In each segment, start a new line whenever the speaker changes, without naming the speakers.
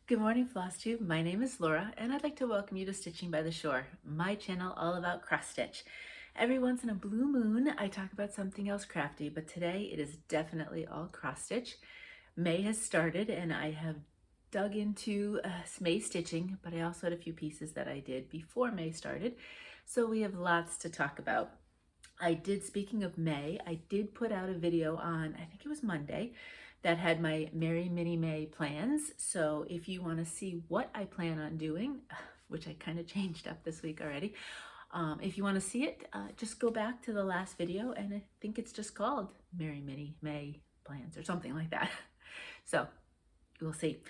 Good morning, Flosstube. My name is Laura, and I'd like to welcome you to Stitching by the Shore, my channel all about cross stitch. Every once in a blue moon, I talk about something else crafty, but today it is definitely all cross stitch. May has started, and I have dug into May stitching, but I also had a few pieces that I did before May started, so we have lots to talk about. Speaking of May, I did put out a video on, I think it was Monday, that had my Merry Mini May plans. So if you want to see what I plan on doing, which I kind of changed up this week already, if you want to see it, just go back to the last video, and I think it's just called Merry Mini May Plans or something like that. So we'll see.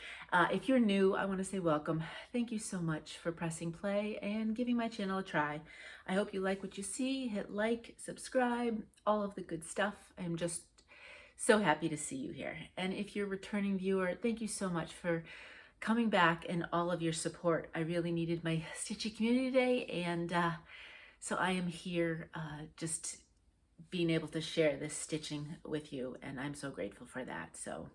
If you're new, I want to say welcome. Thank you so much for pressing play and giving my channel a try. I hope you like what you see. Hit like, subscribe, all of the good stuff. I'm just so happy to see you here. And if you're a returning viewer, thank you so much for coming back and all of your support. I really needed my Stitchy Community Day, and so I am here just being able to share this stitching with you, and I'm so grateful for that. So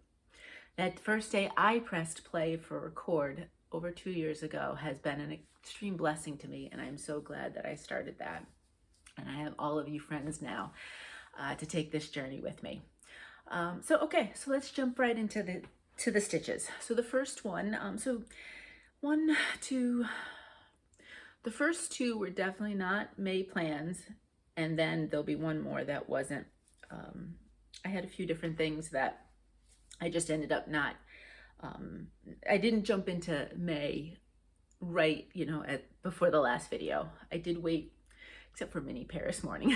that first day I pressed play for record over 2 years ago has been an extreme blessing to me, and I'm so glad that I started that. And I have all of you friends now to take this journey with me. Okay, so let's jump right into the stitches. So the first one, the first two were definitely not May plans, and then there'll be one more that wasn't. I had a few different things that I just ended up not, I didn't jump into May right, before the last video. I did wait, except for Mini Paris Morning,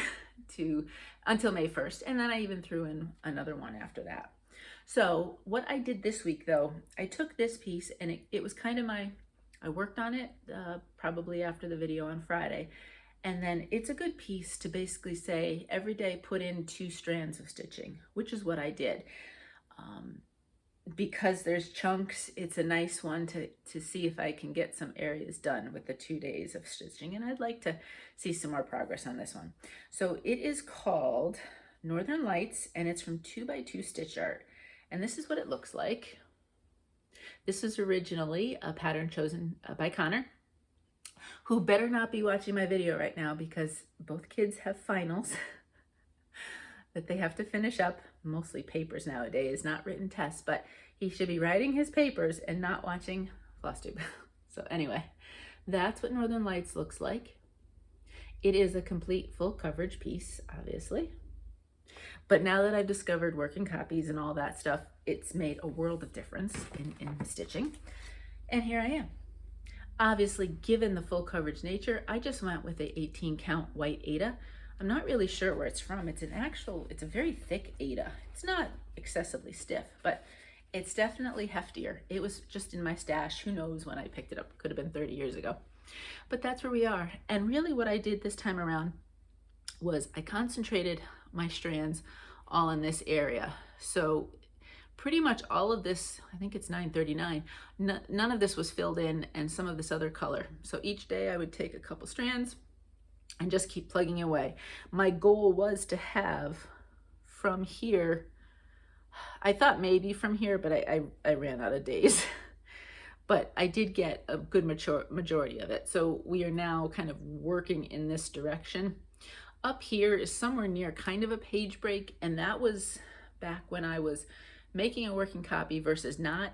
until May 1st. And then I even threw in another one after that. So what I did this week though, I took this piece, and it was kind of I worked on it probably after the video on Friday. And then it's a good piece to basically say every day put in 2 strands of stitching, which is what I did. Because there's chunks, it's a nice one to see if I can get some areas done with the 2 days of stitching, and I'd like to see some more progress on this one. So it is called Northern Lights, and it's from 2x2 StitchArt, and this is what it looks like. This is originally a pattern chosen by Connor, who better not be watching my video right now because both kids have finals that they have to finish up, mostly papers nowadays, not written tests, but he should be writing his papers and not watching Flosstube. So anyway, that's what Northern Lights looks like. It is a complete full coverage piece, obviously. But now that I've discovered working copies and all that stuff, it's made a world of difference in stitching. And here I am. Obviously, given the full coverage nature, I just went with a 18 count white Aida. I'm not really sure where it's from. It's a very thick Aida. It's not excessively stiff, but it's definitely heftier. It was just in my stash. Who knows when I picked it up? Could have been 30 years ago. But that's where we are. And really what I did this time around was I concentrated my strands all in this area. So pretty much all of this, I think it's 939, none of this was filled in, and some of this other color. So each day I would take a couple strands and just keep plugging away. My goal was to have from here, I thought maybe from here, but I ran out of days. But I did get a good majority of it. So we are now kind of working in this direction. Up here is somewhere near kind of a page break, and that was back when I was making a working copy versus not.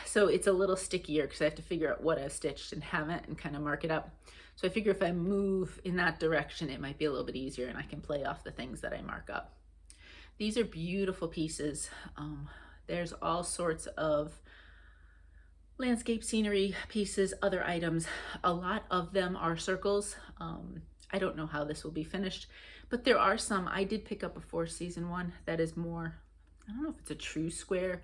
So it's a little stickier because I have to figure out what I've stitched and haven't and kind of mark it up. So I figure if I move in that direction, it might be a little bit easier, and I can play off the things that I mark up. These are beautiful pieces. There's all sorts of landscape scenery pieces, other items. A lot of them are circles. I don't know how this will be finished, but there are some. I did pick up a 4-season one that is more, I don't know if it's a true square.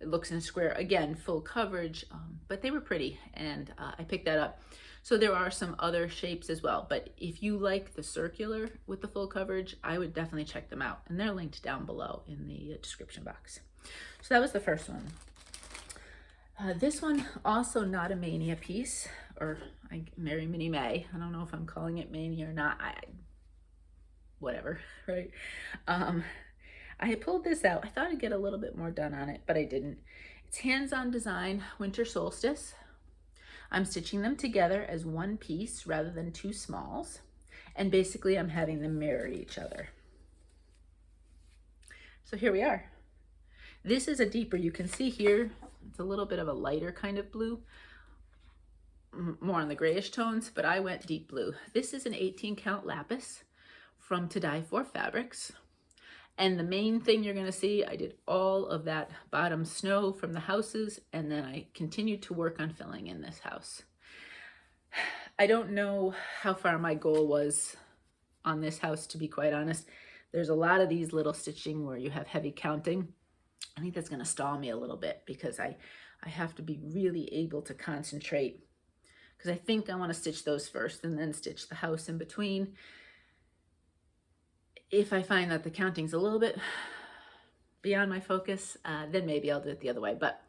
It looks in a square, again, full coverage, but they were pretty, and I picked that up. So there are some other shapes as well, but if you like the circular with the full coverage, I would definitely check them out, and they're linked down below in the description box. So that was the first one. This one, also not a Mania piece, or Merry Mini May. I don't know if I'm calling it Mania or not. Whatever, right? I had pulled this out. I thought I'd get a little bit more done on it, but I didn't. It's Hands-On Design Winter Solstice. I'm stitching them together as one piece rather than two smalls. And basically I'm having them mirror each other. So here we are. This is a deeper, you can see here, it's a little bit of a lighter kind of blue, more on the grayish tones, but I went deep blue. This is an 18 count Lapis from To Die For Fabrics. And the main thing you're gonna see, I did all of that bottom snow from the houses, and then I continued to work on filling in this house. I don't know how far my goal was on this house, to be quite honest. There's a lot of these little stitching where you have heavy counting. I think that's gonna stall me a little bit because I have to be really able to concentrate, because I think I wanna stitch those first and then stitch the house in between. If I find that the counting's a little bit beyond my focus, then maybe I'll do it the other way, but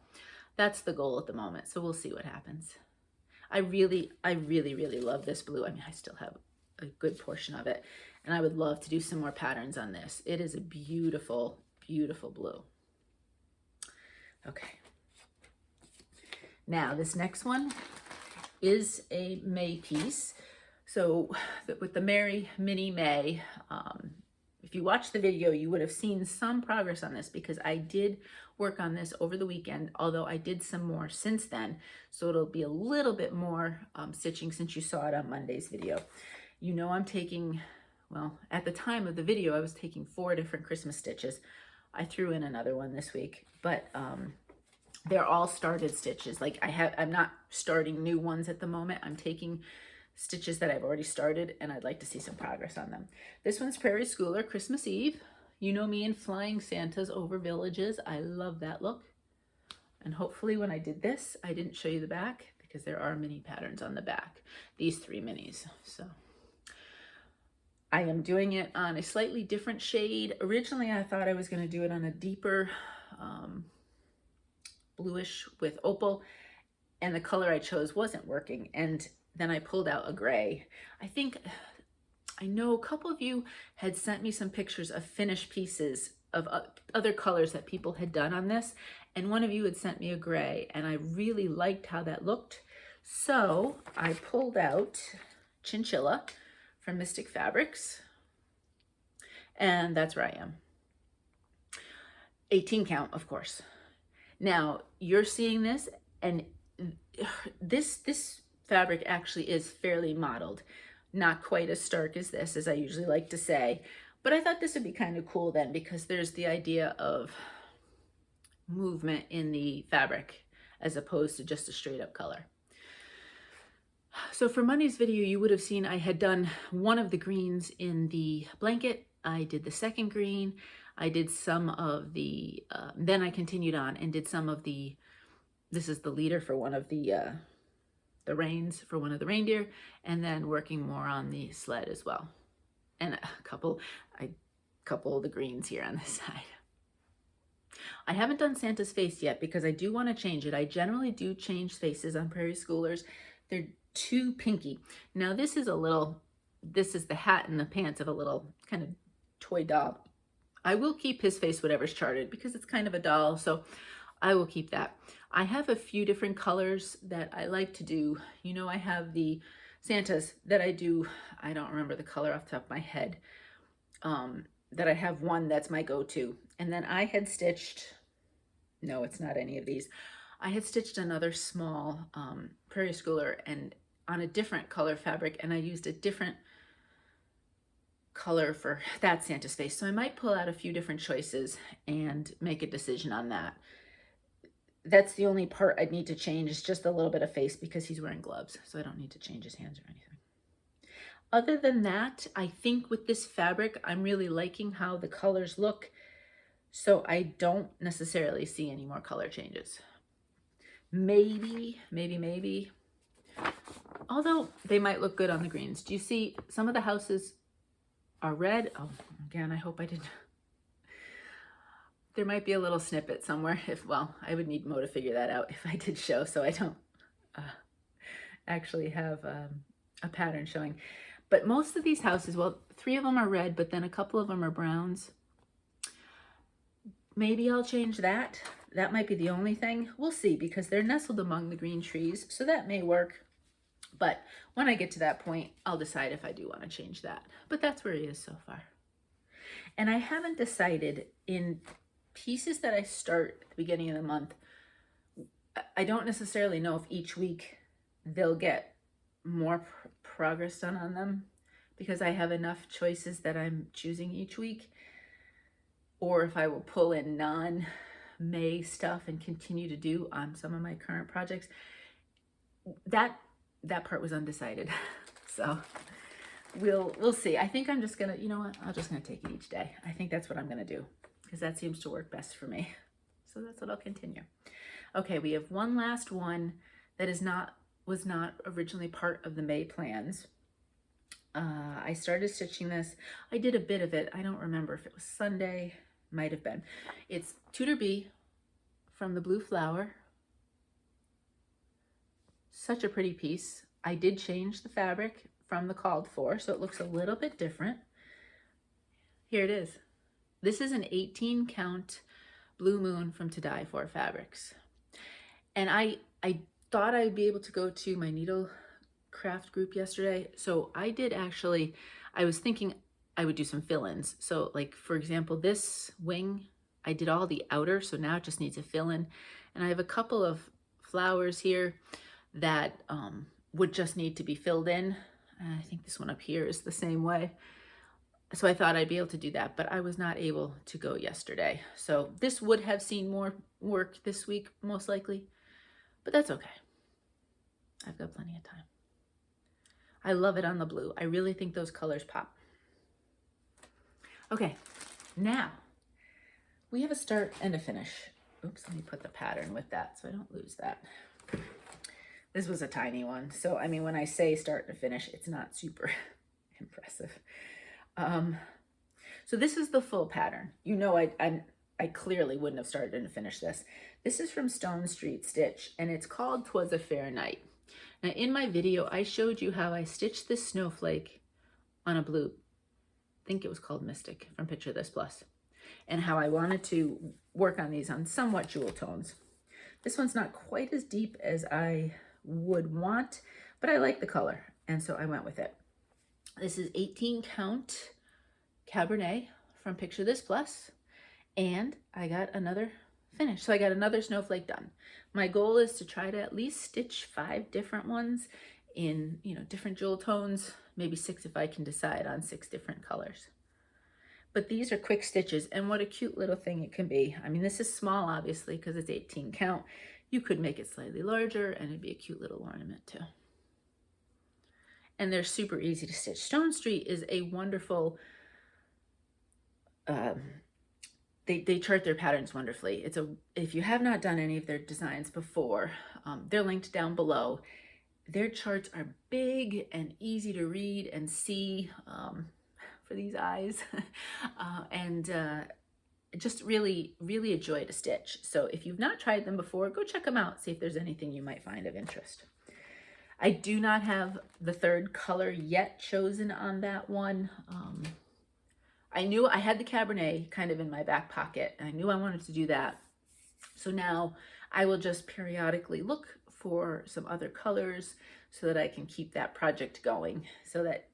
that's the goal at the moment. So we'll see what happens. I really love this blue. I mean, I still have a good portion of it, and I would love to do some more patterns on this. It is a beautiful, beautiful blue. Okay. Now this next one is a May piece. So with the Merry Mini May, if you watched the video, you would have seen some progress on this because I did work on this over the weekend, although I did some more since then. So it'll be a little bit more stitching since you saw it on Monday's video. You know, I'm taking, well, at the time of the video, I was taking 4 different Christmas stitches. I threw in another one this week, but they're all started stitches. Like I'm not starting new ones at the moment. I'm taking stitches that I've already started, and I'd like to see some progress on them. This one's Prairie Schooler Christmas Eve. You know me and flying Santas over villages. I love that look. And hopefully when I did this, I didn't show you the back because there are mini patterns on the back. These 3 minis. So I am doing it on a slightly different shade. Originally, I thought I was going to do it on a deeper bluish with opal, and the color I chose wasn't working. And then I pulled out a gray. I know a couple of you had sent me some pictures of finished pieces of other colors that people had done on this, and one of you had sent me a gray, and I really liked how that looked. So I pulled out Chinchilla from Mystic Fabrics, and that's where I am. 18 count, of course. Now you're seeing this, and this fabric actually is fairly mottled, not quite as stark as this, as I usually like to say, but I thought this would be kind of cool then, because there's the idea of movement in the fabric as opposed to just a straight up color. So for Monday's video, you would have seen I had done one of the greens in the blanket. I did the second green. I did some of the, then I continued on and did some of the, this is the leader for one of the reins for one of the reindeer, and then working more on the sled as well. And a couple of the greens here on this side. I haven't done Santa's face yet because I do want to change it. I generally do change faces on Prairie Schoolers. They're too pinky. Now this is the hat and the pants of a little kind of toy doll. I will keep his face whatever's charted because it's kind of a doll, so I will keep that. I have a few different colors that I like to do. You know, I have the Santas that I do, I don't remember the color off the top of my head, that I have one that's my go-to. And then I had stitched, no, it's not any of these. I had stitched another small Prairie Schooler and on a different color fabric, and I used a different color for that Santa's face. So I might pull out a few different choices and make a decision on that. That's the only part I'd need to change, is just a little bit of face because he's wearing gloves, so I don't need to change his hands or anything. Other than that, I think with this fabric, I'm really liking how the colors look, so I don't necessarily see any more color changes. Maybe, although they might look good on the greens. Do you see some of the houses are red? Oh, again, I hope I didn't. There might be a little snippet somewhere. Well, I would need Mo to figure that out if I did show, so I don't actually have a pattern showing. But most of these houses, well, 3 of them are red, but then a couple of them are browns. Maybe I'll change that. that might be the only thing. We'll see, because they're nestled among the green trees, so that may work. But when I get to that point, I'll decide if I do want to change that. But that's where he is so far. And I haven't decided, in pieces that I start at the beginning of the month, I don't necessarily know if each week they'll get more progress done on them, because I have enough choices that I'm choosing each week, or if I will pull in non-May stuff and continue to do on some of my current projects. That part was undecided. So we'll see. I think I'm just gonna, you know what, I'm just gonna take it each day. I think that's what I'm gonna do, because that seems to work best for me. So that's what I'll continue. Okay, we have one last one that was not originally part of the May plans. I started stitching this. I did a bit of it. I don't remember if it was Sunday, might have been. It's Tutor B from the Blue Flower. Such a pretty piece. I did change the fabric from the called for, so it looks a little bit different. Here it is. This is an 18 count Blue Moon from To Die For fabrics. And I thought I'd be able to go to my needle craft group yesterday. So I did actually, I was thinking I would do some fill-ins. So like, for example, this wing, I did all the outer, so now it just needs a fill-in. And I have a couple of flowers here that would just need to be filled in. I think this one up here is the same way. So I thought I'd be able to do that, but I was not able to go yesterday. So this would have seen more work this week, most likely, but that's okay. I've got plenty of time. I love it on the blue. I really think those colors pop. Okay, now we have a start and a finish. Oops, let me put the pattern with that so I don't lose that. This was a tiny one. So, I mean, when I say start and finish, it's not super impressive. So this is the full pattern. You know, I clearly wouldn't have started and finished this. This is from Stone Street Stitch, and it's called 'Twas a Fair Night. Now, in my video, I showed you how I stitched this snowflake on a blue, I think it was called Mystic from Picture This Plus, and how I wanted to work on these on somewhat jewel tones. This one's not quite as deep as I would want, but I like the color, and so I went with it. This is 18 count Cabernet from Picture This Plus, and I got another finish. So I got another snowflake done. My goal is to try to at least stitch 5 different ones in, you know, different jewel tones, maybe 6 if I can decide on 6 different colors. But these are quick stitches, and what a cute little thing it can be. I mean, this is small, obviously, because it's 18 count. You could make it slightly larger, and it'd be a cute little ornament too. And they're super easy to stitch. Stone Street is a wonderful, they chart their patterns wonderfully. If you have not done any of their designs before, they're linked down below. Their charts are big and easy to read and see for these eyes, and just really, really a joy to stitch. So if you've not tried them before, go check them out, see if there's anything you might find of interest. I do not have the third color yet chosen on that one. I knew I had the Cabernet kind of in my back pocket. I knew I wanted to do that. So now I will just periodically look for some other colors so that I can keep that project going, so that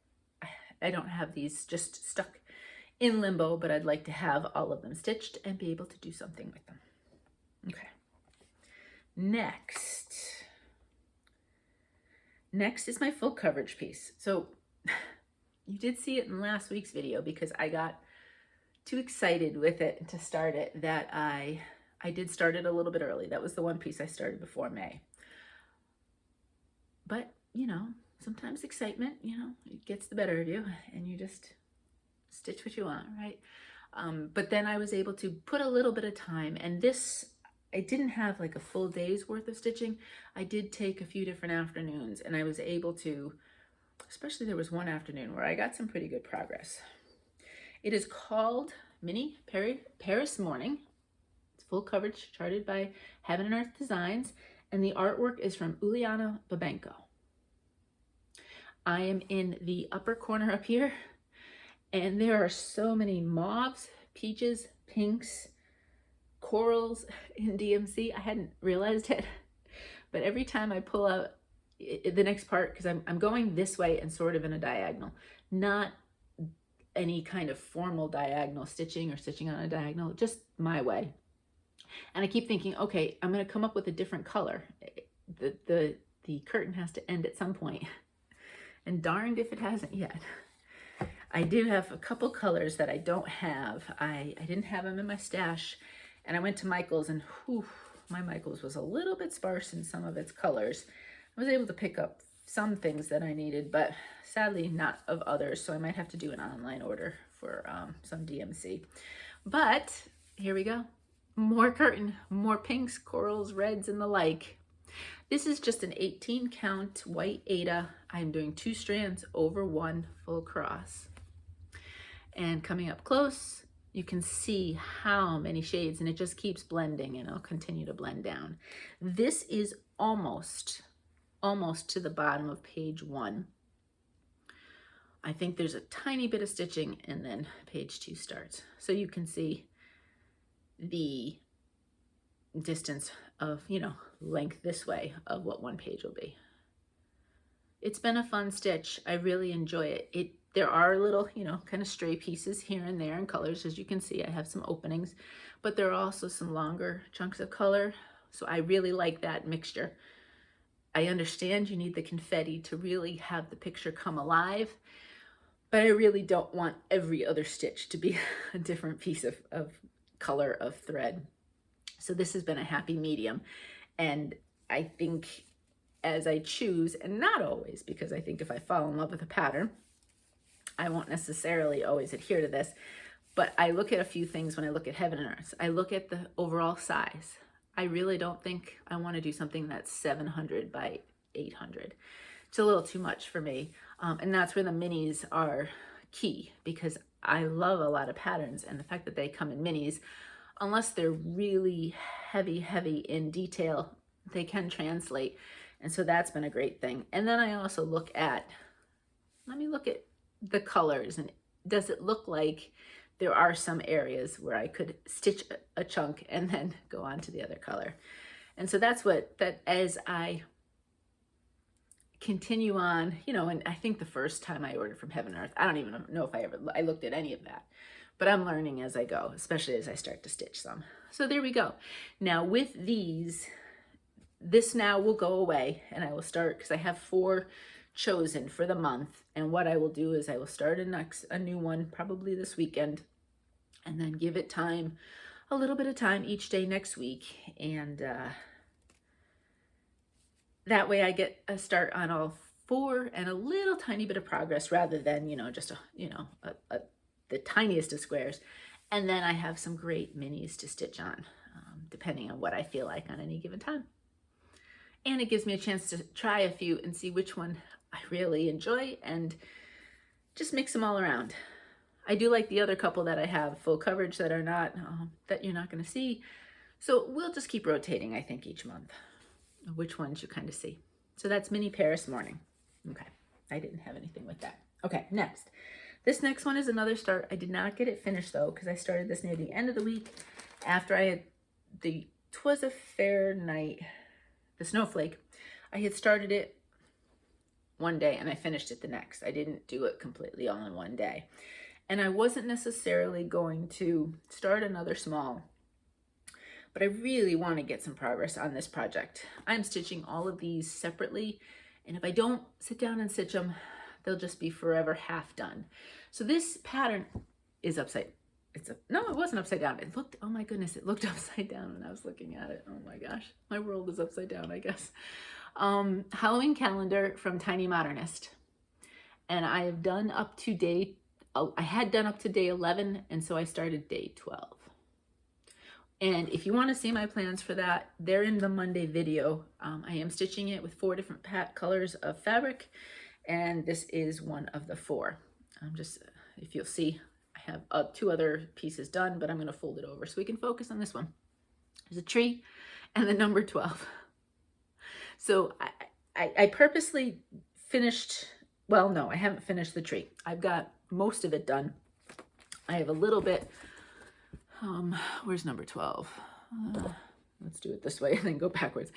I don't have these just stuck in limbo, but I'd like to have all of them stitched and be able to do something with them. Okay. Next is my full coverage piece. So you did see it in last week's video, because I got too excited with it to start it that I did start it a little bit early. That was the one piece I started before May. But, you know, sometimes excitement, you know, it gets the better of you, and you just stitch what you want, right? But then I was able to put a little bit of time, and this, I didn't have like a full day's worth of stitching. I did take a few different afternoons, and I was able to, especially there was one afternoon where I got some pretty good progress. It is called Mini Paris Morning. It's full coverage, charted by Heaven and Earth Designs, and the artwork is from Uliana Babenko. I am in the upper corner up here, and there are so many mauves, peaches, pinks, corals in DMC. I hadn't realized it, but every time I pull out the next part, because I'm going this way and sort of in a diagonal, not any kind of formal diagonal stitching or stitching on a diagonal, just my way. And I keep thinking, okay, I'm going to come up with a different color. The curtain has to end at some point, and darned if it hasn't yet. I do have a couple colors that I don't have. I didn't have them in my stash, and I went to Michael's, and whew, my Michael's was a little bit sparse in some of its colors. I was able to pick up some things that I needed, but sadly not of others, so I might have to do an online order for some DMC. But here we go. More curtain, more pinks, corals, reds, and the like. This is just an 18 count white Aida. I'm doing 2 strands over 1 full cross. And coming up close, you can see how many shades, and it just keeps blending, and I'll continue to blend down. This is almost to the bottom of page 1. I think there's a tiny bit of stitching, and then page 2 starts. So you can see the distance of, you know, length this way of what one page will be. It's been a fun stitch. I really enjoy it. There are little, you know, kind of stray pieces here and there in colors. As you can see, I have some openings, but there are also some longer chunks of color. So I really like that mixture. I understand you need the confetti to really have the picture come alive, but I really don't want every other stitch to be a different piece of color of thread. So this has been a happy medium. And I think as I choose, and not always, because I think if I fall in love with a pattern, I won't necessarily always adhere to this, but I look at a few things when I look at Heaven and Earth. I look at the overall size. I really don't think I want to do something that's 700 by 800. It's a little too much for me. And that's where the minis are key, because I love a lot of patterns, and the fact that they come in minis, unless they're really heavy in detail, they can translate. And so that's been a great thing. And then I also look at, let me look at the colors, and does it look like there are some areas where I could stitch a chunk and then go on to the other color. And so that's as I continue on, you know, and I think the first time I ordered from Heaven and Earth, I don't even know if I looked at any of that, but I'm learning as I go, especially as I start to stitch some. So there we go. Now with these, this now will go away, and I will start, because I have 4 chosen for the month, and what I will do is I will start a new one probably this weekend, and then give it time, a little bit of time each day next week, and that way I get a start on all 4 and a little tiny bit of progress, rather than, you know, just the tiniest of squares. And then I have some great minis to stitch on, depending on what I feel like on any given time. And it gives me a chance to try a few and see which one I really enjoy, and just mix them all around. I do like the other couple that I have full coverage that are not, that you're not going to see. So we'll just keep rotating, I think, each month, which ones you kind of see. So that's Mini Paris Morning. Okay, I didn't have anything with that. Okay, next. This next one is another start. I did not get it finished though, because I started this near the end of the week after I had the Twas a Fair Night, the Snowflake. I had started it one day and I finished it the next. I didn't do it completely all in one day. And I wasn't necessarily going to start another small, but I really want to get some progress on this project. I'm stitching all of these separately, and if I don't sit down and stitch them, they'll just be forever half done. So this pattern is no, it wasn't upside down. It looked, oh my goodness, it looked upside down when I was looking at it. Oh my gosh, my world is upside down, I guess. Halloween calendar from Tiny Modernist. And I have done up to day, I had done up to day 11, and so I started day 12. And if you want to see my plans for that, they're in the Monday video. I am stitching it with 4 different colors of fabric, and this is one of the 4. If you'll see, I have 2 other pieces done, but I'm going to fold it over so we can focus on this one. There's a tree and the number 12. So I purposely finished, well, no, I haven't finished the tree. I've got most of it done. I have a little bit, where's number 12? let's do it this way and then go backwards.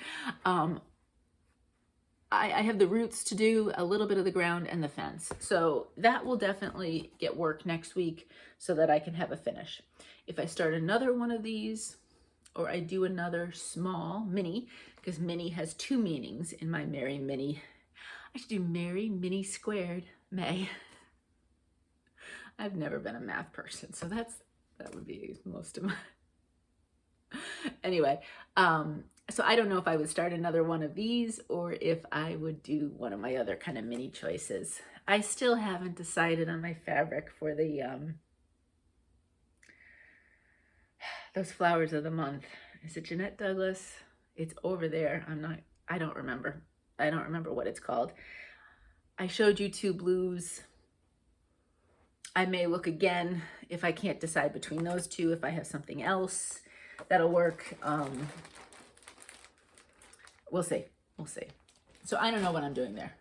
I have the roots to do, a little bit of the ground and the fence. So that will definitely get work next week so that I can have a finish. If I start another one of these, or I do another small mini, because mini has two meanings in my Merry Mini. I should do Merry Mini Squared May. I've never been a math person, so that would be most of my... Anyway, so I don't know if I would start another one of these or if I would do one of my other kind of mini choices. I still haven't decided on my fabric for the those flowers of the month. Is it Jeanette Douglas? It's over there. I don't remember. I don't remember what it's called. I showed you two blues. I may look again if I can't decide between those two, if I have something else that'll work. We'll see. We'll see. So I don't know what I'm doing there.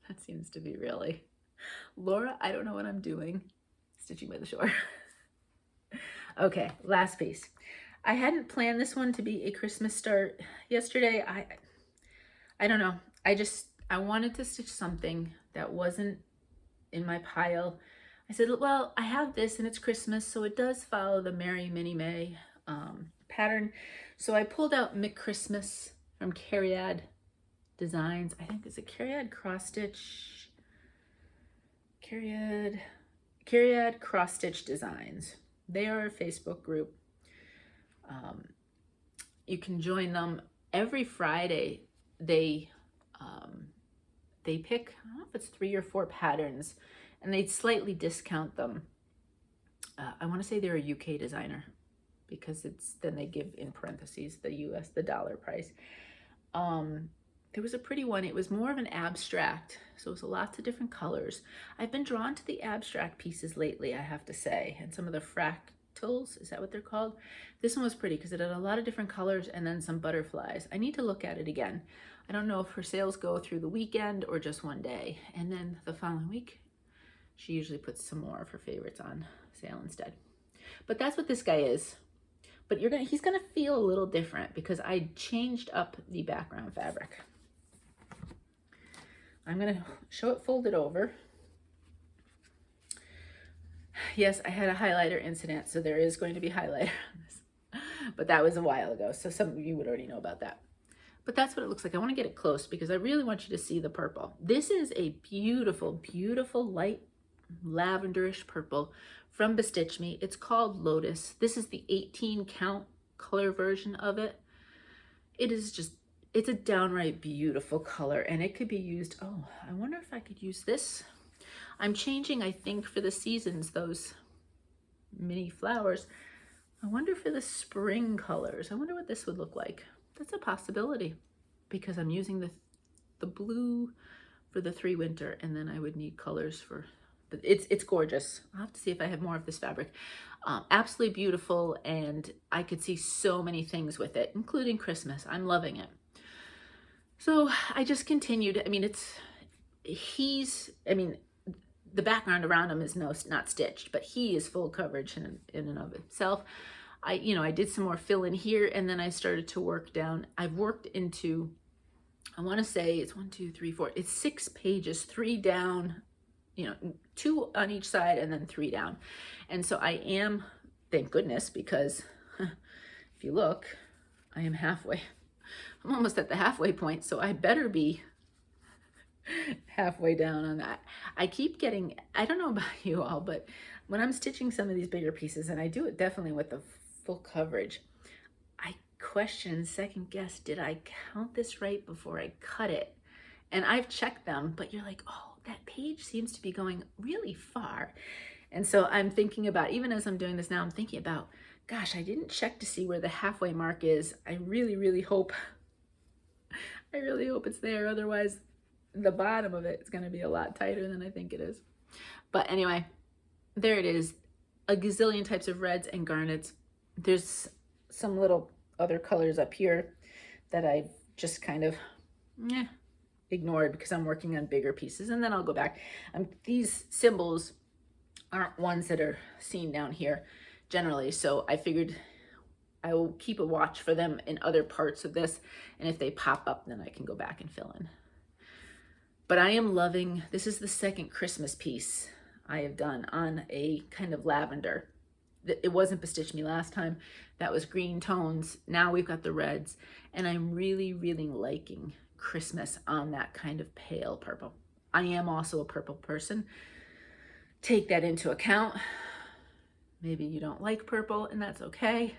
That seems to be really... Laura, I don't know what I'm doing. Stitching by the shore. Okay, last piece. I hadn't planned this one to be a Christmas start yesterday. I don't know. I wanted to stitch something that wasn't in my pile. I said, well, I have this and it's Christmas, so it does follow the Merry Mini May pattern. So I pulled out McChristmas from Cariad Designs. I think it's a Cariad cross stitch. Cariad cross stitch designs. They are a Facebook group. You can join them every Friday. They pick, I don't know if it's 3 or 4 patterns, and they slightly discount them. I want to say they're a UK designer, because then they give in parentheses the US, the dollar price. There was a pretty one. It was more of an abstract, so it was lots of different colors. I've been drawn to the abstract pieces lately, I have to say, and some of the fractals, is that what they're called? This one was pretty because it had a lot of different colors and then some butterflies. I need to look at it again. I don't know if her sales go through the weekend or just one day, and then the following week she usually puts some more of her favorites on sale instead. But that's what this guy is. But he's gonna feel a little different because I changed up the background fabric. I'm gonna show it folded over. Yes, I had a highlighter incident, so there is going to be highlighter on this. But that was a while ago, so some of you would already know about that. But that's what it looks like. I want to get it close because I really want you to see the purple. This is a beautiful, beautiful light lavenderish purple from Bestitchme. It's called Lotus. This is the 18 count color version of it. It is just, it's a downright beautiful color, and it could be used, oh, I wonder if I could use this. I'm changing, I think, for the seasons, those mini flowers. I wonder for the spring colors, I wonder what this would look like. That's a possibility because I'm using the blue for the 3 winter, and then I would need colors for, it's gorgeous. I'll have to see if I have more of this fabric. Absolutely beautiful, and I could see so many things with it, including Christmas. I'm loving it. So I just continued. I mean, the background around him is not stitched, but he is full coverage in and of itself. I did some more fill in here, and then I started to work down. I've worked into, I want to say it's 1, 2, 3, 4. It's 6 pages, 3 down, 2 on each side and then 3 down. And so I am, thank goodness, because if you look, I am halfway. I'm almost at the halfway point, so I better be halfway down on that. I keep getting, I don't know about you all, but when I'm stitching some of these bigger pieces, and I do it definitely with the full coverage, I question, second guess, did I count this right before I cut it? And I've checked them, but you're like, oh, that page seems to be going really far. And so I'm thinking about, even as I'm doing this now, I'm thinking about, gosh, I didn't check to see where the halfway mark is. I really, really hope, it's there. Otherwise, the bottom of it is going to be a lot tighter than I think it is. But anyway, there it is. A gazillion types of reds and garnets. There's some little other colors up here that I've just kind of ignored because I'm working on bigger pieces, and then I'll go back. These symbols aren't ones that are seen down here generally, so I figured I will keep a watch for them in other parts of this, and if they pop up, then I can go back and fill in. But I am loving, this is the second Christmas piece I have done on a kind of lavender. It wasn't Bestitchme last time. That was green tones. Now we've got the reds, and I'm really, really liking Christmas on that kind of pale purple. I am also a purple person. Take that into account. Maybe you don't like purple, and that's okay.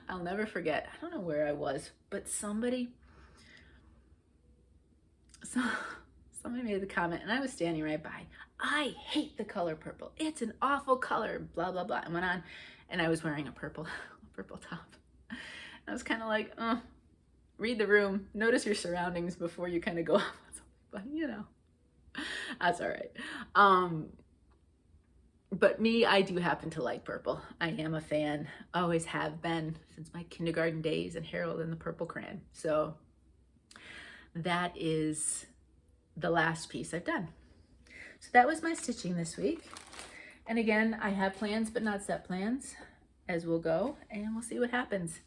I'll never forget, I don't know where I was, but somebody made the comment, and I was standing right by. I hate the color purple. It's an awful color, blah, blah, blah. And went on, and I was wearing a purple top. I was kind of like, read the room, notice your surroundings before you kind of go off on something, but you know, that's all right. But me, I do happen to like purple. I am a fan, always have been since my kindergarten days and Harold and the Purple Crayon. So that is the last piece I've done. So that was my stitching this week. And again, I have plans, but not set plans as we'll go, and we'll see what happens.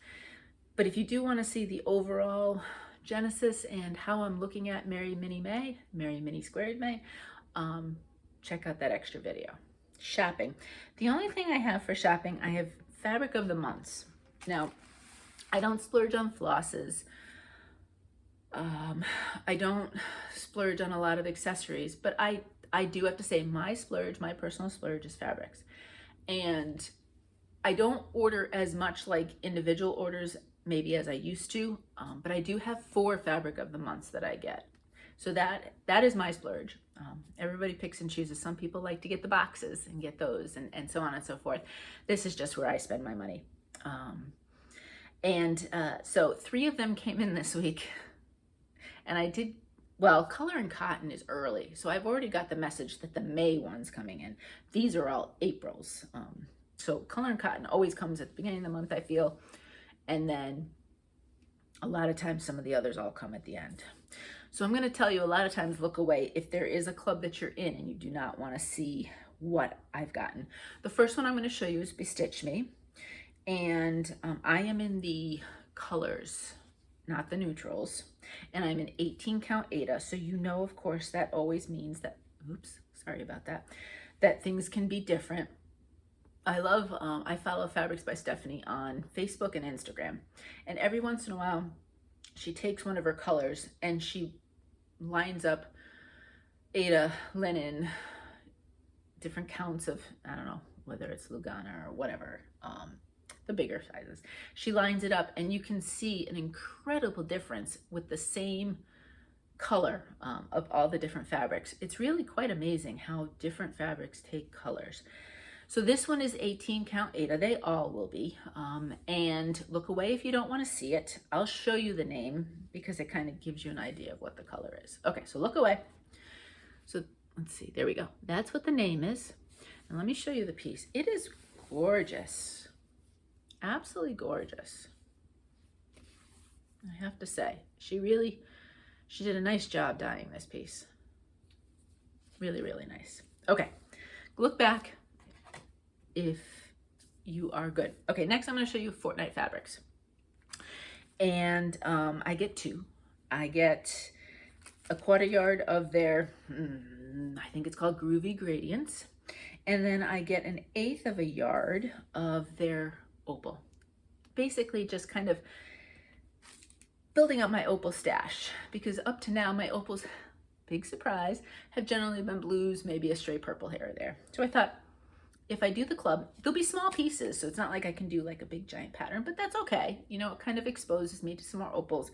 But if you do want to see the overall genesis and how I'm looking at Merry Mini Squared May, check out that extra video. Shopping. The only thing I have for shopping, I have fabric of the months. Now, I don't splurge on flosses. I don't splurge on a lot of accessories, but I do have to say my personal splurge is fabrics. And I don't order as much like individual orders maybe as I used to, but I do have 4 fabric of the months that I get. So that is my splurge. Everybody picks and chooses. Some people like to get the boxes and get those and so on and so forth. This is just where I spend my money. So 3 of them came in this week. And I did, well, Color and Cotton is early. So I've already got the message that the May one's coming in. These are all April's. So Color and Cotton always comes at the beginning of the month, I feel. And then a lot of times some of the others all come at the end. So I'm going to tell you a lot of times look away if there is a club that you're in and you do not want to see what I've gotten. The first one I'm going to show you is Bestitchme. And I am in the colors, not the neutrals. And I'm in 18 count Aida. So you know, of course, that always means that, oops, sorry about that, that things can be different. I love, I follow Fabrics by Stephanie on Facebook and Instagram. And every once in a while, she takes one of her colors and she lines up Aida, linen, different counts of, I don't know, whether it's Lugana or whatever, the bigger sizes. She lines it up and you can see an incredible difference with the same color of all the different fabrics. It's really quite amazing how different fabrics take colors. So this one is 18 count Aida. They all will be. And look away if you don't want to see it. I'll show you the name because it kind of gives you an idea of what the color is. Okay, so look away. So let's see, there we go. That's what the name is. And let me show you the piece. It is gorgeous. Absolutely gorgeous. I have to say, she did a nice job dyeing this piece. Really, really nice. Okay, look back if you are good. Okay, next I'm going to show you Fortnite fabrics. And I get 2. I get a 1/4 yard of their, I think it's called Groovy Gradients. And then I get an 1/8 of a yard of their opal. Basically just kind of building up my opal stash, because up to now my opals, big surprise, have generally been blues, maybe a stray purple here or there. So I thought, if I do the club, there'll be small pieces, so it's not like I can do like a big giant pattern, but that's okay. You know, it kind of exposes me to some more opals.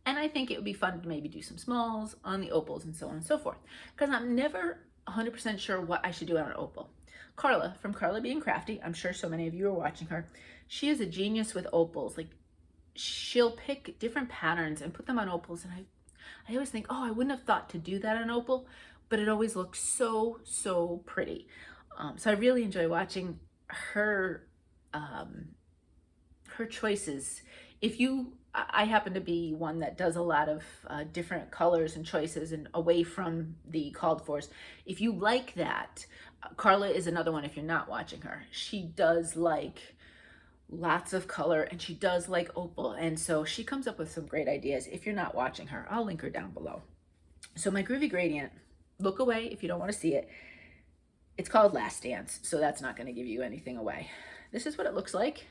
And I think it would be fun to maybe do some smalls on the opals and so on and so forth. Because I'm never 100% sure what I should do on an opal. Carla, from Carla Being Crafty, I'm sure so many of you are watching her. She is a genius with opals. Like, she'll pick different patterns and put them on opals. And I always think, oh, I wouldn't have thought to do that on opal, but it always looks so, so pretty. So I really enjoy watching her choices. I happen to be one that does a lot of different colors and choices and away from the called fors. If you like that, Carla is another one if you're not watching her. She does like lots of color, and she does like opal. And so she comes up with some great ideas. If you're not watching her, I'll link her down below. So my Groovy Gradient, look away if you don't want to see it. It's called Last Dance, so that's not going to give you anything away. This is what it looks like.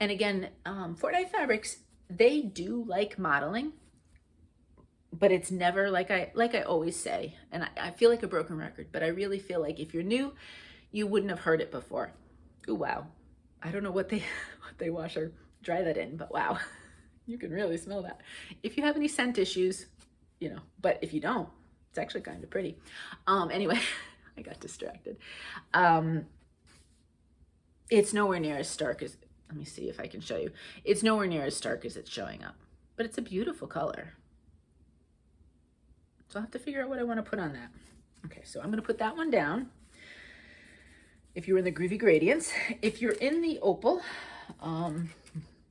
And again, Fortnite Fabrics, they do like modeling, but it's never like I always say, and I feel like a broken record, but I really feel like if you're new, you wouldn't have heard it before. Ooh, wow. I don't know what they wash or dry that in, but wow, you can really smell that. If you have any scent issues, you know, but if you don't, it's actually kind of pretty. Anyway, I got distracted. It's nowhere near as stark as, let me see if I can show you. It's nowhere near as stark as it's showing up, but it's a beautiful color. So I'll have to figure out what I want to put on that. Okay, so I'm going to put that one down. If you're in the Groovy Gradients, if you're in the opal,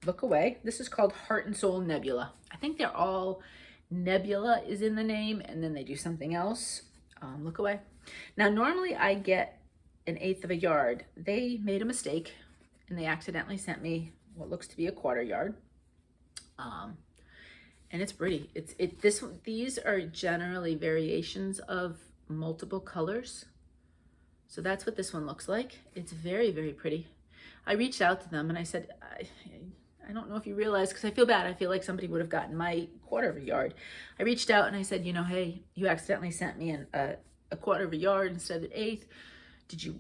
look away. This is called Heart and Soul Nebula. I think they're all, Nebula is in the name, and then they do something else. Look away. Now, normally I get 1/8 of a yard. They made a mistake, and they accidentally sent me what looks to be a 1/4 yard. And it's pretty. These are generally variations of multiple colors. So that's what this one looks like. It's very, very pretty. I reached out to them and I said, I don't know if you realize, because I feel bad. I feel like somebody would have gotten my 1/4 of a yard. I reached out and I said, you know, hey, you accidentally sent me a 1/4 of a yard instead of 1/8.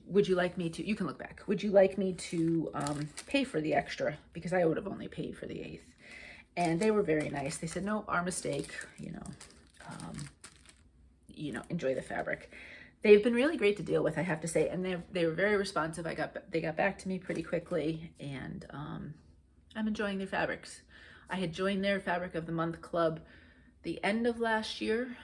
Would you like me to, you can look back. Would you like me to pay for the extra? Because I would have only paid for the 1/8. And they were very nice. They said, no, our mistake, you know, enjoy the fabric. They've been really great to deal with, I have to say, and they were very responsive. They got back to me pretty quickly, and I'm enjoying their fabrics. I had joined their Fabric of the Month club the end of last year,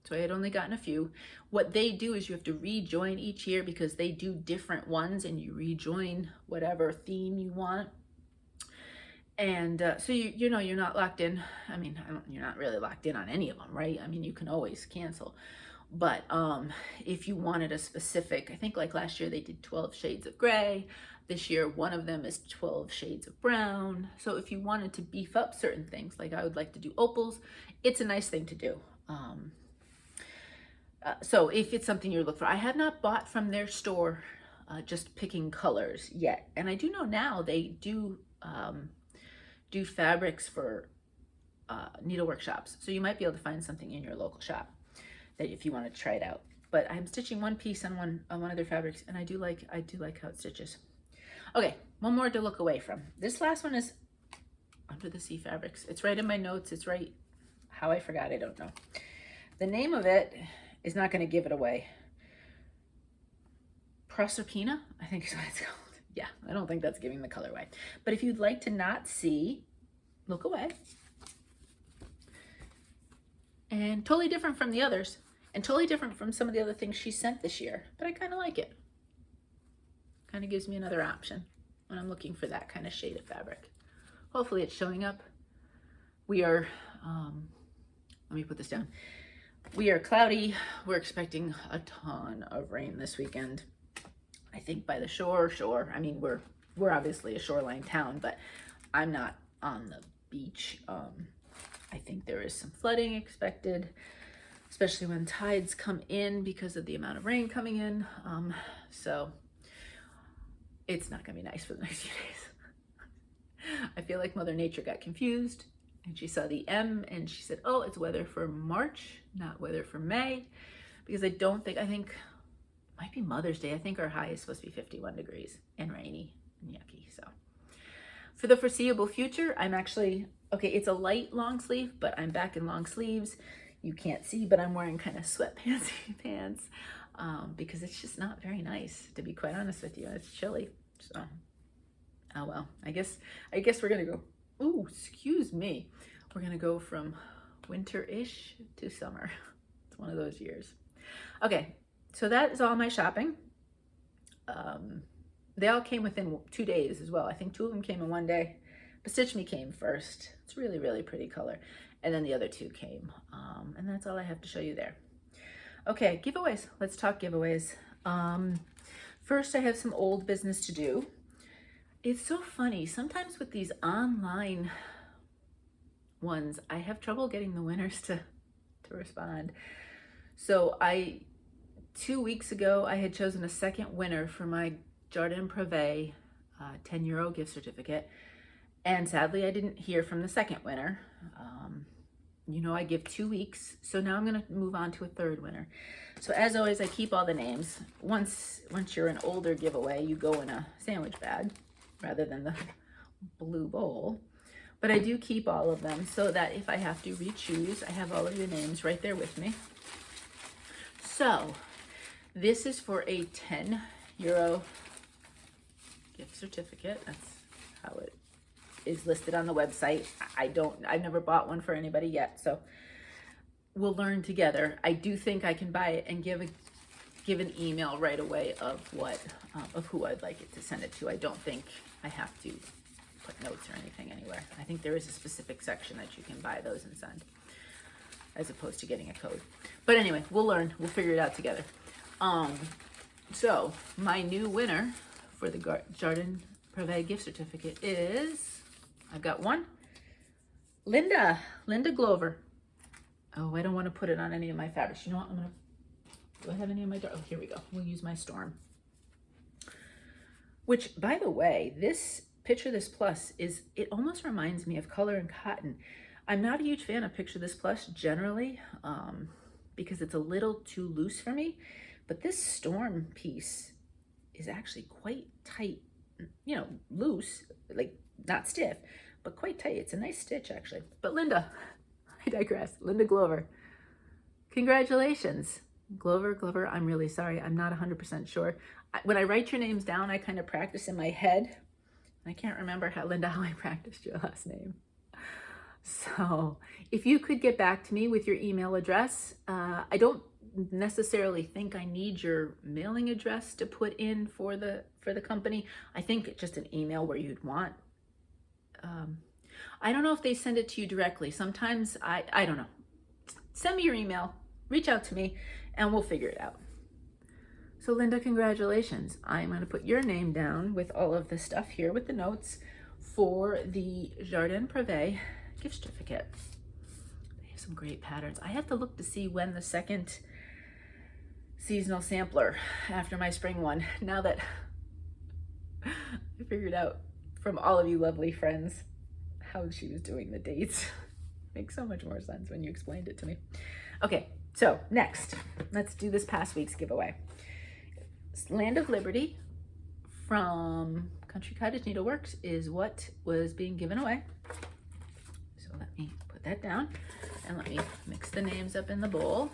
so I had only gotten a few. What they do is you have to rejoin each year because they do different ones, and you rejoin whatever theme you want. And so you know, you're not locked in. I mean, you're not really locked in on any of them, right? I mean, you can always cancel. But if you wanted a specific, I think like last year they did 12 shades of gray. This year, one of them is 12 shades of brown. So if you wanted to beef up certain things, like I would like to do opals, it's a nice thing to do. So if it's something you're looking for, I have not bought from their store, just picking colors yet. And I do know now they do fabrics for needle workshops. So you might be able to find something in your local shop that if you want to try it out. But I'm stitching one piece on one of their fabrics, and I do like how it stitches. Okay, one more to look away from. This last one is Under the Sea Fabrics. It's right in my notes. It's right, how I forgot, I don't know. The name of it is not going to give it away. Prosopina, I think is what it's called. Yeah, I don't think that's giving the color away. But if you'd like to not see, look away. And totally different from the others, and totally different from some of the other things she sent this year. But I kind of like it. Kind of gives me another option when I'm looking for that kind of shade of fabric. Hopefully it's showing up. We are, let me put this down. We are cloudy. We're expecting a ton of rain this weekend. I think by the shore. I mean, we're obviously a shoreline town, but I'm not on the beach. I think there is some flooding expected, especially when tides come in because of the amount of rain coming in. So it's not gonna be nice for the next few days. I feel like Mother Nature got confused and she saw the M and she said, oh, it's weather for March, not weather for May, because I think it might be Mother's Day. I think our high is supposed to be 51 degrees and rainy and yucky. So for the foreseeable future, I'm actually, okay, it's a light long sleeve, but I'm back in long sleeves. You can't see, but I'm wearing kind of sweatpants pants because it's just not very nice, to be quite honest with you. It's chilly. So, oh well, I guess we're gonna go, ooh, excuse me. We're gonna go from winter-ish to summer. It's one of those years. Okay, so that is all my shopping. They all came within 2 days as well. I think 2 of them came in one day. Bestitchme came first. It's really, really pretty color. And then the other 2 came. And that's all I have to show you there. Okay, giveaways. Let's talk giveaways. First, I have some old business to do. It's so funny. Sometimes with these online ones, I have trouble getting the winners to respond. So 2 weeks ago, I had chosen a second winner for my Jardin Privé €10 gift certificate. And sadly, I didn't hear from the second winner. You know, I give 2 weeks. So now I'm going to move on to a third winner. So as always, I keep all the names. Once you're an older giveaway, you go in a sandwich bag rather than the blue bowl. But I do keep all of them so that if I have to re-choose, I have all of your names right there with me. So this is for a €10 gift certificate. That's how it is listed on the website. I've never bought one for anybody yet, so we'll learn together. I do think I can buy it and give an email right away of who I'd like it to send it to. I don't think I have to put notes or anything anywhere. I think there is a specific section that you can buy those and send, as opposed to getting a code. But anyway, we'll learn. We'll figure it out together. So my new winner for the Jardin Privé gift certificate is, I've got one, Linda Glover. Oh, I don't want to put it on any of my fabrics. You know what? Do I have any of my, oh, here we go. We'll use my Storm. Which, by the way, Picture This Plus it almost reminds me of Color and Cotton. I'm not a huge fan of Picture This Plus generally, because it's a little too loose for me. But this Storm piece is actually quite tight, you know, loose, like not stiff, but quite tight. It's a nice stitch actually. But Linda, I digress. Linda Glover, congratulations. Glover, I'm really sorry. I'm not 100% sure. When I write your names down, I kind of practice in my head. I can't remember how I practiced your last name. So if you could get back to me with your email address, I don't necessarily think I need your mailing address to put in for the company. I think just an email where you'd want. I don't know if they send it to you directly. Sometimes I don't know. Send me your email, reach out to me, and we'll figure it out. So Linda, congratulations. I'm going to put your name down with all of the stuff here with the notes for the Jardin Privé gift certificate. They have some great patterns. I have to look to see when the second seasonal sampler after my spring one, now that I figured out from all of you lovely friends how she was doing the dates. Makes so much more sense when you explained it to me. Okay, so next, let's do this past week's giveaway. Land of Liberty from Country Cottage Needleworks is what was being given away. So let me put that down and let me mix the names up in the bowl.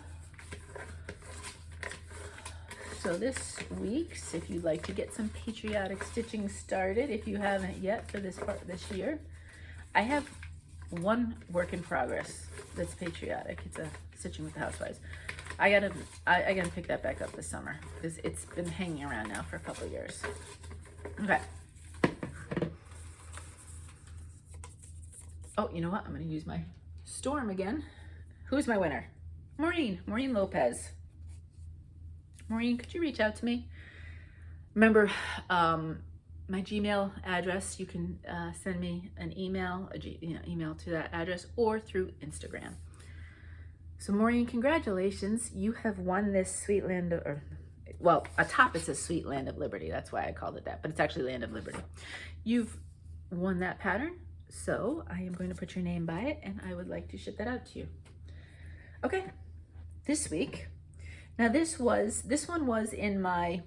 So this week's, if you'd like to get some patriotic stitching started, if you haven't yet for this part this year, I have one work in progress that's patriotic. It's a Stitching with the Housewives. I gotta pick that back up this summer because it's been hanging around now for a couple of years. Okay. Oh, you know what? I'm gonna use my Storm again. Who's my winner? Maureen Lopez. Maureen, could you reach out to me? Remember, my Gmail address, you can send me an email, email to that address or through Instagram. So Maureen, congratulations. You have won this Sweet Land of, well, atop it says Sweet Land of Liberty. That's why I called it that, but it's actually Land of Liberty. You've won that pattern. So I am going to put your name by it and I would like to ship that out to you. Okay, this week. Now this one was in my,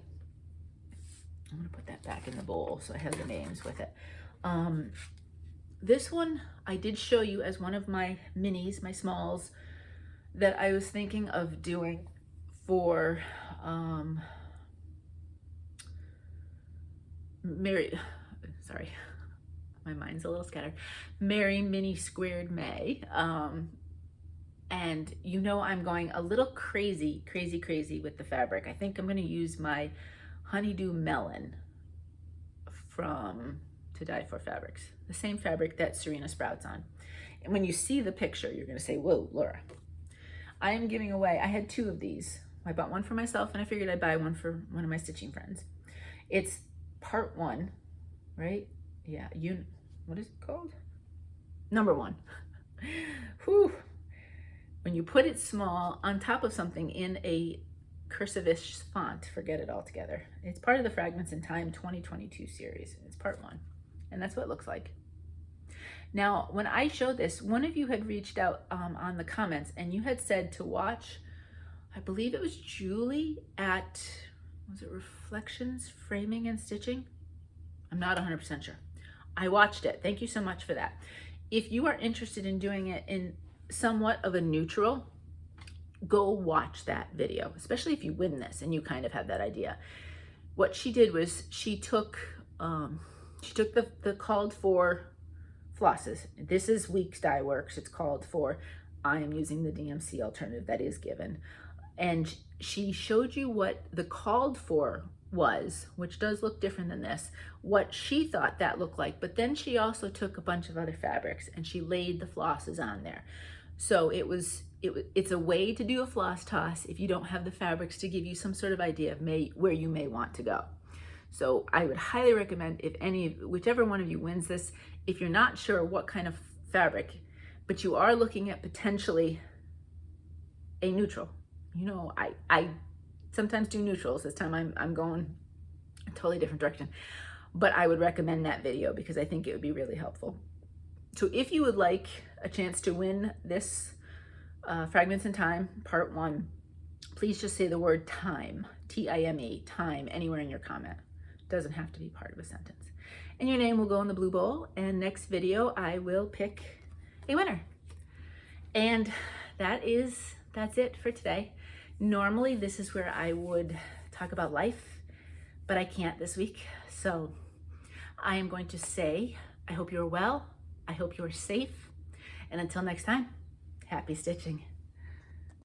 I'm gonna put that back in the bowl so I have the names with it. This one I did show you as one of my minis, my smalls, that I was thinking of doing for sorry, my mind's a little scattered. Mary Mini Squared May. And you know I'm going a little crazy with the fabric. I think I'm gonna use my Honeydew Melon from To Die For Fabrics, the same fabric that Serena sprouts on. And when you see the picture, you're gonna say, whoa, Laura. I am giving away, I had 2 of these. I bought one for myself and I figured I'd buy one for one of my stitching friends. It's part 1, right? Yeah, what is it called? Number 1. Whew. When you put it small on top of something in a cursive-ish font, forget it altogether. It's part of the Fragments in Time 2022 series. It's part 1, and that's what it looks like. Now, when I showed this, one of you had reached out on the comments, and you had said to watch, I believe it was Julie at, was it Reflections, Framing and Stitching? I'm not 100% sure. I watched it. Thank you so much for that. If you are interested in doing it in somewhat of a neutral, go watch that video, especially if you win this and you kind of have that idea. What she did was she took the called for flosses. This is Weeks Dye Works. It's called for. I am using the DMC alternative that is given. And she showed you what the called for was, which does look different than this, what she thought that looked like. But then she also took a bunch of other fabrics and she laid the flosses on there. So it's a way to do a floss toss if you don't have the fabrics to give you some sort of idea of where you may want to go. So I would highly recommend, whichever one of you wins this, if you're not sure what kind of fabric, but you are looking at potentially a neutral. You know, I sometimes do neutrals. This time I'm going a totally different direction, but I would recommend that video because I think it would be really helpful. So if you would like a chance to win this Fragments in Time, part 1, please just say the word time, T-I-M-E, time, anywhere in your comment. It doesn't have to be part of a sentence. And your name will go in the blue bowl, and next video I will pick a winner. And that's it for today. Normally this is where I would talk about life, but I can't this week. So I am going to say, I hope you're well. I hope you're safe. And until next time, happy stitching.